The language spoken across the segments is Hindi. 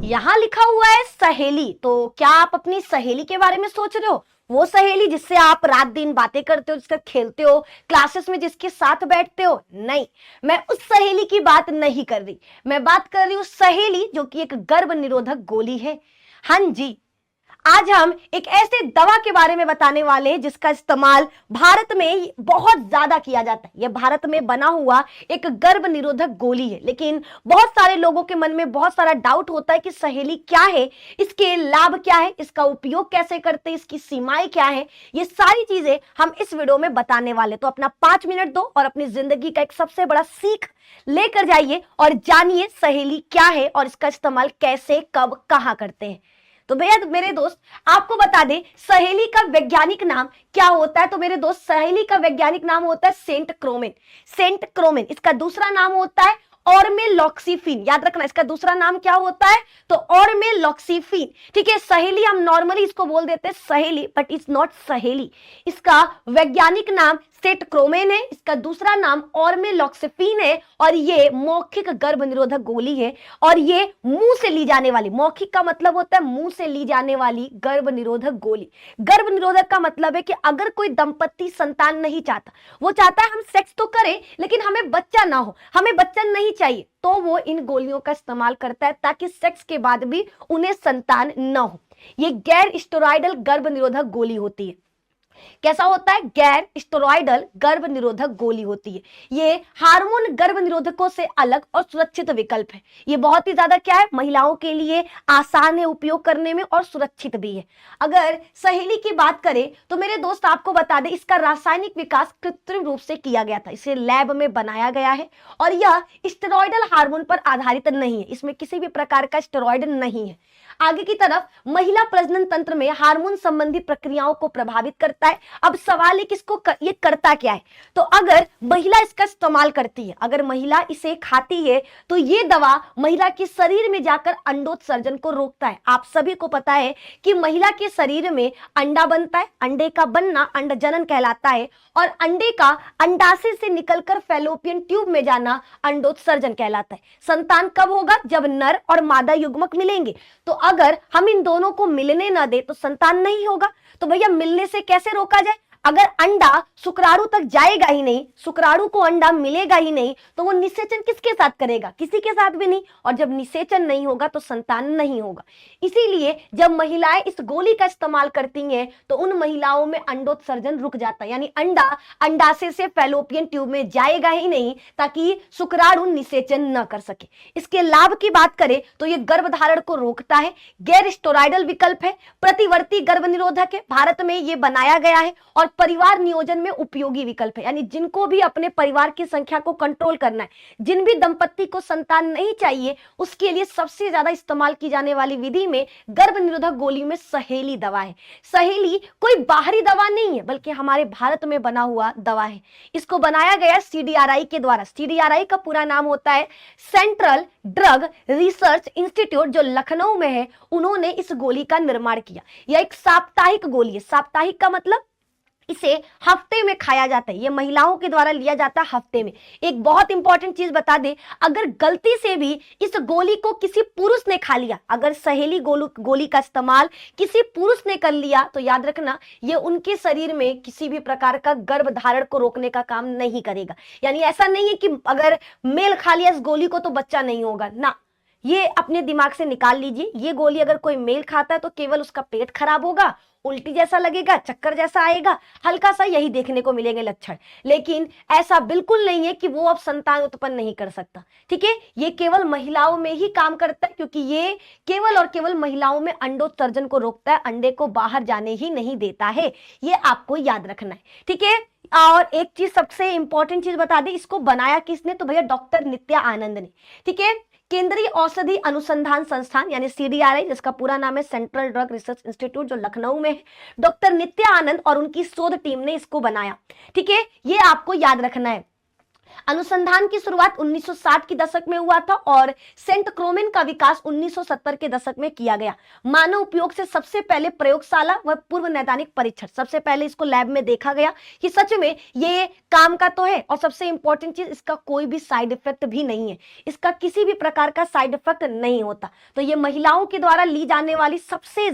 यहाँ लिखा हुआ है सहेली, तो क्या आप अपनी सहेली के बारे में सोच रहे हो? वो सहेली जिससे आप रात दिन बातें करते हो, जिसका खेलते हो, क्लासेस में जिसके साथ बैठते हो? नहीं, मैं उस सहेली की बात नहीं कर रही। मैं बात कर रही हूँ सहेली जो कि एक गर्भ निरोधक गोली है। हाँ जी, आज हम एक ऐसे दवा के बारे में बताने वाले हैं जिसका इस्तेमाल भारत में बहुत ज्यादा किया जाता है। यह भारत में बना हुआ एक गर्भ निरोधक गोली है, लेकिन बहुत सारे लोगों के मन में बहुत सारा डाउट होता है कि सहेली क्या है, इसके लाभ क्या है, इसका उपयोग कैसे करते हैं, इसकी सीमाएं क्या है। ये सारी चीजें हम इस वीडियो में बताने वाले। तो अपना 5 मिनट दो और अपनी जिंदगी का एक सबसे बड़ा सीख लेकर जाइए और जानिए सहेली क्या है और इसका इस्तेमाल कैसे, कब, कहां करते हैं। तो भैया मेरे दोस्त, आपको बता दें सहेली का वैज्ञानिक नाम क्या होता है। तो मेरे दोस्त, सहेली का वैज्ञानिक नाम होता है सेंट क्रोमेन। सेंट क्रोमेन, इसका दूसरा नाम होता है ऑर्मेलॉक्सिफिन। याद रखना, इसका दूसरा नाम क्या होता है? तो ऑर्मेलॉक्सिफिन। ठीक है, सहेली हम नॉर्मली इसको बोल देते हैं सहेली, बट इट्स नॉट सहेली। इसका वैज्ञानिक नाम सेंट क्रोमेन है, इसका दूसरा नाम ऑर्मेलॉक्सिफिन है और ये मौखिक गर्भ निरोधक गोली है। और ये मुंह से ली जाने वाली, मौखिक का मतलब होता है मुंह से ली जाने वाली गर्भ निरोधक गोली। गर्भ निरोधक का मतलब है कि अगर कोई दंपत्ति संतान नहीं चाहता, वो चाहता है हम सेक्स तो करें लेकिन हमें बच्चा ना हो, हमें बच्चा नहीं चाहिए, तो वो इन गोलियों का इस्तेमाल करता है ताकि सेक्स के बाद भी उन्हें संतान न हो। ये गैर स्टेरॉयडल गर्भ निरोधक गोली होती है। कैसा होता है? गैर स्टेरॉयडल गर्भ निरोधक गोली होती है। ये हार्मोन गर्भ निरोधकों से अलग और सुरक्षित विकल्प है। ये बहुत ही ज्यादा क्या है, महिलाओं के लिए आसान है उपयोग करने में और सुरक्षित भी है। अगर सहेली की बात करें तो मेरे दोस्त आपको बता दें, इसका रासायनिक विकास कृत्रिम रूप से किया गया था, इसे लैब में बनाया गया है और यह स्टेरॉयडल हार्मोन पर आधारित नहीं है, इसमें किसी भी प्रकार का स्टेरॉयड नहीं है। आगे की तरफ महिला प्रजनन तंत्र में हार्मोन संबंधी प्रक्रियाओं को प्रभावित करता है। अब सवाल है कि ये करता क्या है? तो अगर महिला इसका इस्तेमाल करती है, अगर महिला इसे खाती है, तो ये दवा महिला के शरीर में जाकर अंडोत्सर्जन को रोकता है। आप सभी को पता है कि महिला के शरीर में अंडा बनता है, अंडे का बनना अंडजनन कहलाता है और अंडे का अंडाशय से निकलकर फैलोपियन ट्यूब में जाना अंडोत्सर्जन कहलाता है। संतान कब होगा? जब नर और मादा युग्मक मिलेंगे। तो अगर हम इन दोनों को मिलने न दे तो संतान नहीं होगा। तो भैया मिलने से कैसे रोका जाए? अगर अंडा शुक्राणु तक जाएगा ही नहीं, शुक्राणु को अंडा मिलेगा ही नहीं, तो वो निषेचन किसके साथ करेगा? किसी के साथ भी नहीं। और जब निषेचन नहीं होगा तो संतान नहीं होगा। इसीलिए जब महिलाएं इस गोली का इस्तेमाल करती हैं तो उन महिलाओं में अंडोत्सर्जन रुक जाता है, यानी अंडा अंडाशय से फैलोपियन ट्यूब में जाएगा ही नहीं ताकि शुक्राणु निषेचन न कर सके। इसके लाभ की बात करें तो ये गर्भधारण को रोकता है, गैर स्टेरॉयडल विकल्प है, प्रतिवर्ती गर्भ निरोधक है, भारत में ये बनाया गया है और परिवार नियोजन में उपयोगी विकल्प है। यानी जिनको भी अपने परिवार की संख्या को कंट्रोल करना है, जिन भी दंपत्ति को संतान नहीं चाहिए, उसके लिए सबसे ज्यादा इस्तेमाल की जाने वाली विधि में गर्भ निरोधक गोली में सहेली दवा है। सहेली कोई बाहरी दवा नहीं है बल्कि हमारे भारत में बना हुआ दवा है। इसको बनाया गया CDRI के द्वारा। CDRI का पूरा नाम होता है सेंट्रल ड्रग रिसर्च इंस्टीट्यूट, जो लखनऊ में है। उन्होंने इस गोली का निर्माण किया। यह एक साप्ताहिक गोली है। साप्ताहिक का मतलब इसे हफ्ते में खाया जाता है। ये महिलाओं के द्वारा लिया जाता है हफ्ते में। एक बहुत इंपॉर्टेंट चीज बता दे, अगर गलती से भी इस गोली को किसी पुरुष ने खा लिया, अगर सहेली गोली का इस्तेमाल किसी पुरुष ने कर लिया, तो याद रखना ये उनके शरीर में किसी भी प्रकार का गर्भधारण को रोकने का काम नहीं करेगा। यानी ऐसा नहीं है कि अगर मेल खा लिया इस गोली को तो बच्चा नहीं होगा ना, ये अपने दिमाग से निकाल लीजिए। ये गोली अगर कोई मेल खाता है तो केवल उसका पेट खराब होगा, उल्टी जैसा लगेगा, चक्कर जैसा आएगा, हल्का सा यही देखने को मिलेंगे लक्षण। लेकिन ऐसा बिल्कुल नहीं है कि वो अब संतान उत्पन्न नहीं कर सकता। ठीक है, ये केवल महिलाओं में ही काम करता है क्योंकि ये केवल और केवल महिलाओं में अंडोत्सर्जन को रोकता है, अंडे को बाहर जाने ही नहीं देता है। ये आपको याद रखना है। ठीक है, और एक चीज सबसे इंपॉर्टेंट चीज बता दें, इसको बनाया किसने? तो भैया डॉक्टर नित्या आनंद ने। ठीक है, केंद्रीय औषधि अनुसंधान संस्थान यानी CDRI, जिसका पूरा नाम है सेंट्रल ड्रग रिसर्च इंस्टीट्यूट, जो लखनऊ में है, डॉक्टर नित्या आनंद और उनकी शोध टीम ने इसको बनाया। ठीक है, ये आपको याद रखना है। अनुसंधान की शुरुआत 1960 के दशक में हुआ था और सेंट क्रोमेन का विकास 1970 के दशक में किया गया। मानव उपयोग से सबसे पहले प्रयोगशाला व पूर्व नैदानिक परीक्षण, सबसे पहले इसको लैब में देखा गया कि सच में ये काम का तो है, और सबसे इंपॉर्टेंट चीज, इसका कोई भी साइड इफेक्ट भी नहीं है, इसका किसी भी प्रकार का साइड इफेक्ट नहीं होता। तो ये महिलाओं के द्वारा ली जाने वाली सबसे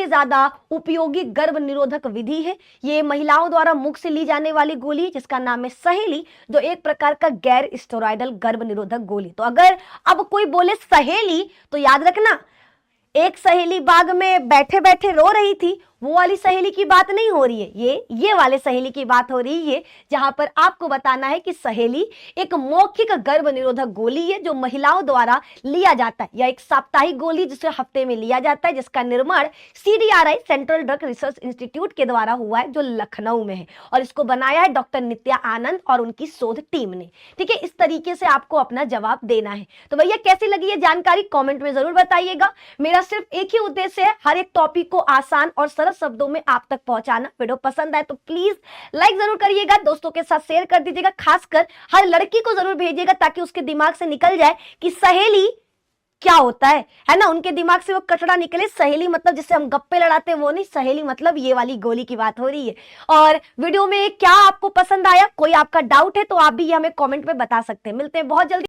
ज्यादा उपयोगी गर्भ निरोधक विधि है। ये महिलाओं द्वारा मुख से ली जाने वाली गोली है जिसका नाम है सहेली, जो एक प्रकार का गैर स्टेरॉयडल गर्भ निरोधक गोली। तो अगर अब कोई बोले सहेली, तो याद रखना, एक सहेली बाग में बैठे बैठे रो रही थी, वो वाली सहेली की बात नहीं हो रही है, ये वाले सहेली की बात हो रही है, जहां पर आपको बताना है कि सहेली एक मौखिक गर्भ निरोधक गोली है जो महिलाओं द्वारा लिया जाता है, या एक साप्ताहिक गोली जिसे हफ्ते में लिया जाता है, जिसका निर्माण CDRI central drug research institute के द्वारा हुआ है जो लखनऊ में है, और इसको बनाया है डॉक्टर नित्या आनंद और उनकी शोध टीम ने। ठीक है, इस तरीके से आपको अपना जवाब देना है। तो भैया कैसी लगी ये जानकारी कॉमेंट में जरूर बताइएगा। मेरा सिर्फ एक ही उद्देश्य है, हर एक टॉपिक को आसान और सरल शब्दों में आप तक पहुंचाना। वीडियो पसंद आए तो प्लीज लाइक जरूर करिएगा, दोस्तों के साथ शेयर कर दीजिएगा, खासकर हर लड़की को जरूर भेजिएगा ताकि उसके दिमाग से निकल जाए कि सहेली क्या होता है ना, उनके दिमाग से वो कचरा निकले। सहेली मतलब जिससे हम गप्पे लड़ाते हैं वो नहीं, सहेली मतलब ये वाली गोली की बात हो रही है। और वीडियो में क्या आपको पसंद आया, कोई आपका डाउट है तो आप भी हमें कमेंट में बता सकते हैं। मिलते हैं बहुत जल्दी।